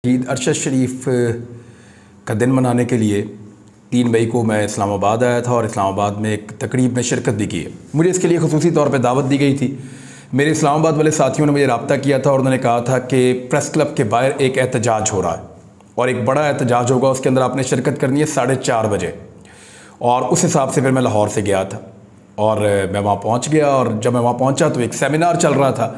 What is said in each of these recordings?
ईद अरशद शरीफ का दिन मनाने के लिए 3 मई को मैं इस्लामाबाद आया था और इस्लामाबाद में एक तकरीब में शिरकत भी की है। मुझे इसके लिए ख़ुसूसी तौर पे दावत दी गई थी। मेरे इस्लामाबाद वाले साथियों ने मुझे रब्ता किया था और उन्होंने कहा था कि प्रेस क्लब के बाहर एक एहतजाज हो रहा है और एक बड़ा एहतजाज होगा, उसके अंदर आपने शिरकत करनी है 4:30 बजे। और उस हिसाब से फिर मैं लाहौर से गया था और मैं वहाँ पहुँच गया। और जब मैं वहाँ पहुँचा तो एक सेमिनार चल रहा था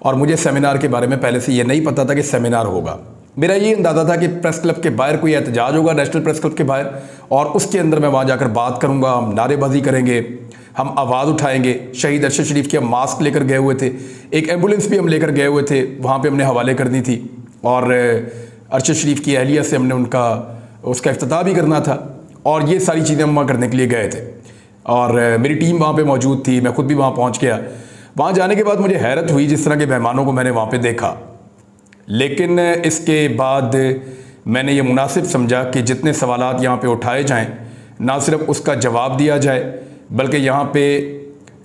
और मुझे सेमिनार के बारे में पहले से ये नहीं पता था कि सेमिनार होगा। मेरा ये अंदाज़ा था कि प्रेस क्लब के बाहर कोई एहतजाज होगा, नेशनल प्रेस क्लब के बाहर, और उसके अंदर मैं वहाँ जाकर बात करूँगा, हम नारेबाजी करेंगे, हम आवाज़ उठाएंगे। शहीद अरशद शरीफ के हम मास्क लेकर गए हुए थे, एक एम्बुलेंस भी हम लेकर गए हुए थे, वहाँ पे हमने हवाले करनी थी और अरशद शरीफ की अहलिया से हमने उसका इफ्तिताह भी करना था और ये सारी चीज़ें हम वहाँ करने के लिए गए थे। और मेरी टीम वहाँ पर मौजूद थी, मैं खुद भी वहाँ पहुँच गया। वहाँ जाने के बाद मुझे हैरत हुई जिस तरह के मेहमानों को मैंने वहाँ पर देखा, लेकिन इसके बाद मैंने ये मुनासिब समझा कि जितने सवालात यहाँ पे उठाए जाएं, ना सिर्फ उसका जवाब दिया जाए बल्कि यहाँ पे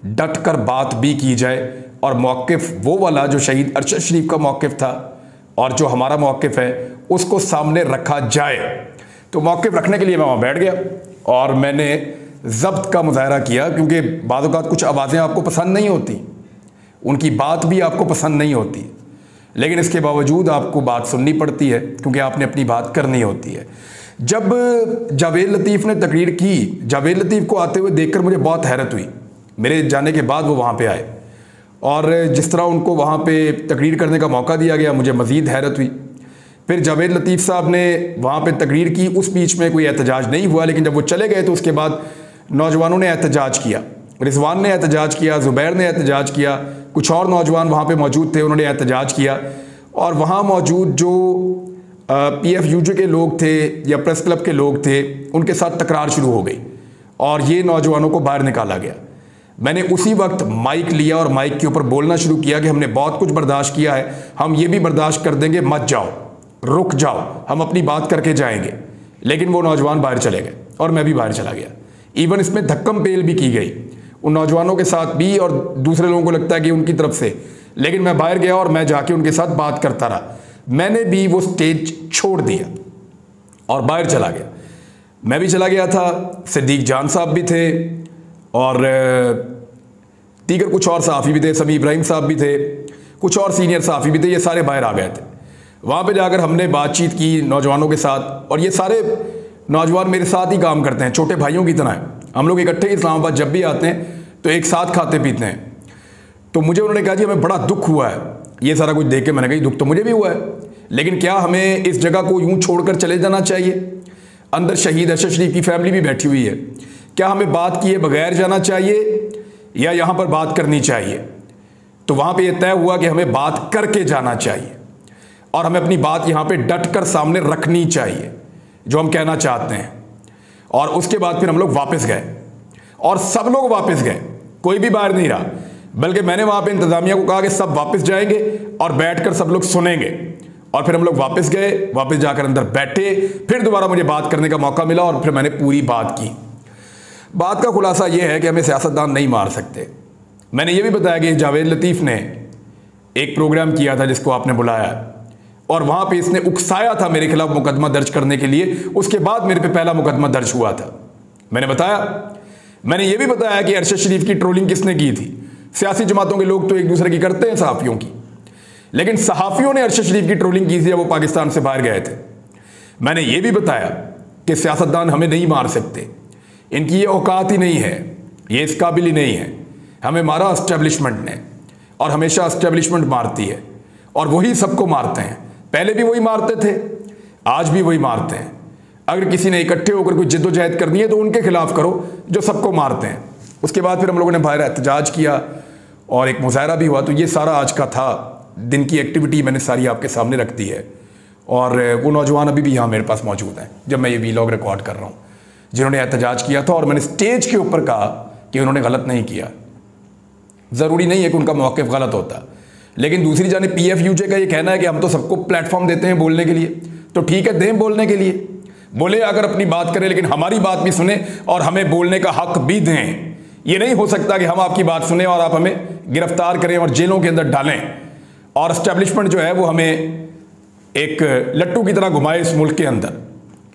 डट कर बात भी की जाए और मौक़िफ़ वो वाला जो शहीद अरशद शरीफ का मौक़िफ़ था और जो हमारा मौक़िफ़ है उसको सामने रखा जाए। तो मौक़िफ़ रखने के लिए मैं वहाँ बैठ गया और मैंने ज़ब्त का मुज़ाहरा किया, क्योंकि बाज़ औक़ात कुछ आवाज़ें आपको पसंद नहीं होती, उनकी बात भी आपको पसंद नहीं होती, लेकिन इसके बावजूद आपको बात सुननी पड़ती है क्योंकि आपने अपनी बात करनी होती है। जब जावेद लतीफ़ ने तकरीर की, जावेद लतीफ़ को आते हुए देखकर मुझे बहुत हैरत हुई। मेरे जाने के बाद वो वहाँ पे आए और जिस तरह उनको वहाँ पे तकरीर करने का मौका दिया गया, मुझे मज़ीद हैरत हुई। फिर जावेद लतीफ़ साहब ने वहाँ पे तकरीर की, उस बीच में कोई एहतजाज नहीं हुआ, लेकिन जब वो चले गए तो उसके बाद नौजवानों ने एहतजाज किया। रिजवान ने एहतजाज किया, ज़ुबैर ने एहतजाज किया, कुछ और नौजवान वहाँ पे मौजूद थे, उन्होंने एहतजाज किया। और वहाँ मौजूद जो PFUJ के लोग थे या प्रेस क्लब के लोग थे, उनके साथ तकरार शुरू हो गई और ये नौजवानों को बाहर निकाला गया। मैंने उसी वक्त माइक लिया और माइक के ऊपर बोलना शुरू किया कि हमने बहुत कुछ बर्दाश्त किया है, हम ये भी बर्दाश्त कर देंगे, मत जाओ, रुक जाओ, हम अपनी बात करके जाएंगे। लेकिन वो नौजवान बाहर चले गए और मैं भी बाहर चला गया। इवन इसमें धक्कम पेल भी की गई उन नौजवानों के साथ भी और दूसरे लोगों को लगता है कि उनकी तरफ से, लेकिन मैं बाहर गया और मैं जाके उनके साथ बात करता रहा। मैंने भी वो स्टेज छोड़ दिया और बाहर चला गया। मैं भी चला गया था, सिद्दीक जान साहब भी थे और दीगर कुछ और सहाफ़ी भी थे, समी इब्राहिम साहब भी थे, कुछ और सीनियर सहाफ़ी भी थे, ये सारे बाहर आ गए थे। वहाँ पे जाकर हमने बातचीत की नौजवानों के साथ और ये सारे नौजवान मेरे साथ ही काम करते हैं, छोटे भाइयों की तरह हैं। हम लोग इकट्ठे इस्लामाबाद जब भी आते हैं तो एक साथ खाते पीते हैं। तो मुझे उन्होंने कहा जी हमें बड़ा दुख हुआ है ये सारा कुछ देख के। मैंने कहा दुख तो मुझे भी हुआ है, लेकिन क्या हमें इस जगह को यूं छोड़कर चले जाना चाहिए? अंदर शहीद अरशद शरीफ की फैमिली भी बैठी हुई है, क्या हमें बात किए बगैर जाना चाहिए या यहाँ पर बात करनी चाहिए? तो वहाँ पे यह तय हुआ कि हमें बात करके जाना चाहिए और हमें अपनी बात यहाँ पे डट कर सामने रखनी चाहिए जो हम कहना चाहते हैं। और उसके बाद फिर हम लोग वापस गए और सब लोग वापस गए, कोई भी बाहर नहीं रहा, बल्कि मैंने वहाँ पे इंतज़ामिया को कहा कि सब वापस जाएंगे और बैठकर सब लोग सुनेंगे। और फिर हम लोग वापस गए, वापस जाकर अंदर बैठे, फिर दोबारा मुझे बात करने का मौका मिला और फिर मैंने पूरी बात की। बात का खुलासा ये है कि हमें सियासतदान नहीं मार सकते। मैंने ये भी बताया कि जावेद लतीफ़ ने एक प्रोग्राम किया था जिसको आपने बुलाया और वहाँ पे इसने उकसाया था मेरे खिलाफ मुकदमा दर्ज करने के लिए। उसके बाद मेरे पे पहला मुकदमा दर्ज हुआ था। मैंने ये भी बताया कि अरशद शरीफ की ट्रोलिंग किसने की थी। सियासी जमातों के लोग तो एक दूसरे की करते हैं सहाफ़ियों की, लेकिन सहाफ़ियों ने अरशद शरीफ की ट्रोलिंग की थी जब वो पाकिस्तान से बाहर गए थे। मैंने ये भी बताया कि सियासतदान हमें नहीं मार सकते, इनकी ये औकात ही नहीं है, ये इस काबिल ही नहीं है। हमें मारा एस्टेब्लिशमेंट ने और हमेशा एस्टेब्लिशमेंट मारती है और वही सबको मारते हैं। पहले भी वही मारते थे, आज भी वही मारते हैं। अगर किसी ने इकट्ठे होकर कोई जिद्दोजहद करनी है तो उनके खिलाफ करो जो सबको मारते हैं। उसके बाद फिर हम लोगों ने बाहर एहतजाज किया और एक मुज़ाहरा भी हुआ। तो ये सारा आज का था, दिन की एक्टिविटी मैंने सारी आपके सामने रख दी है। और वो नौजवान अभी भी यहाँ मेरे पास मौजूद हैं जब मैं ये वीलॉग रिकॉर्ड कर रहा हूँ, जिन्होंने एहतजाज किया था। और मैंने स्टेज के ऊपर कहा कि उन्होंने गलत नहीं किया। ज़रूरी नहीं है कि उनका मौक़िफ़ गलत होता, लेकिन दूसरी जानिब PFUJ का ये कहना है कि हम तो सबको प्लेटफॉर्म देते हैं बोलने के लिए, तो ठीक है दें बोलने के लिए, बोले अगर अपनी बात करें, लेकिन हमारी बात भी सुने और हमें बोलने का हक भी दें। ये नहीं हो सकता कि हम आपकी बात सुने और आप हमें गिरफ्तार करें और जेलों के अंदर डालें और एस्टेब्लिशमेंट जो है वो हमें एक लट्टू की तरह घुमाए इस मुल्क के अंदर।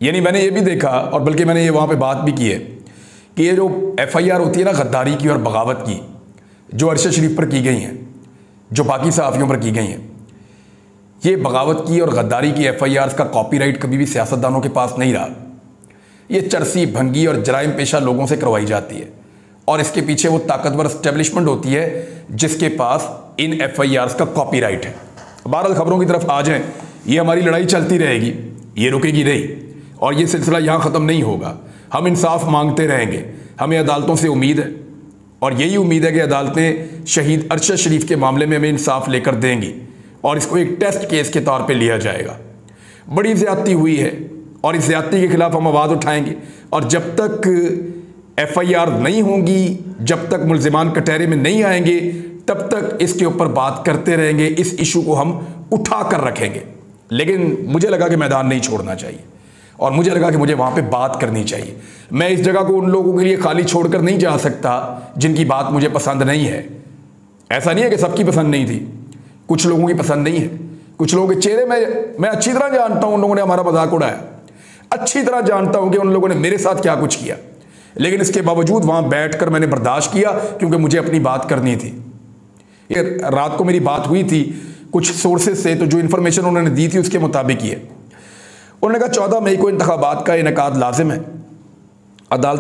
यानी मैंने ये भी देखा, और बल्कि मैंने ये वहाँ पे बात भी की है कि ये जो FIR होती है ना गद्दारी की और बगावत की, जो अरशद शरीफ पर की गई हैं, जो बाकी सहाफ़ियों पर की गई हैं, ये बगावत की और गद्दारी की FIRs का कॉपीराइट कभी भी सियासतदानों के पास नहीं रहा। ये चरसी भंगी और जराइम पेशा लोगों से करवाई जाती है, और इसके पीछे वो ताकतवर एस्टेब्लिशमेंट होती है जिसके पास इन FIRs का कॉपीराइट है। बहरहाल खबरों की तरफ आ जाएं, ये हमारी लड़ाई चलती रहेगी, ये रुकेगी नहीं, और ये सिलसिला यहाँ ख़त्म नहीं होगा। हम इंसाफ मांगते रहेंगे, हमें अदालतों से उम्मीद है, और यही उम्मीद है कि अदालतें शहीद अरशद शरीफ के मामले में हमें इंसाफ लेकर देंगी और इसको एक टेस्ट केस के तौर पे लिया जाएगा। बड़ी ज़्यादती हुई है और इस ज़्यादती के खिलाफ हम आवाज़ उठाएंगे, और जब तक FIR नहीं होंगी, जब तक मुल्ज़िमान कटहरे में नहीं आएंगे, तब तक इसके ऊपर बात करते रहेंगे, इस इशू को हम उठा कर रखेंगे। लेकिन मुझे लगा कि मैदान नहीं छोड़ना चाहिए, और मुझे लगा कि मुझे वहाँ पे बात करनी चाहिए। मैं इस जगह को उन लोगों के लिए खाली छोड़कर नहीं जा सकता जिनकी बात मुझे पसंद नहीं है। ऐसा नहीं है कि सबकी पसंद नहीं थी, कुछ लोगों की पसंद नहीं है, कुछ लोगों के चेहरे मैं अच्छी तरह जानता हूँ। उन लोगों ने हमारा मजाक उड़ाया, अच्छी तरह जानता हूँ कि उन लोगों ने मेरे साथ क्या कुछ किया, लेकिन इसके बावजूद वहाँ बैठकर मैंने बर्दाश्त किया क्योंकि मुझे अपनी बात करनी थी। ये रात को मेरी बात हुई थी कुछ सोर्सेज से, तो जो इन्फॉर्मेशन उन्होंने दी थी उसके मुताबिक ही है। उन्होंने कहा 14 मई को इंतखाबात का इनेकाद लाजिम है। अदालत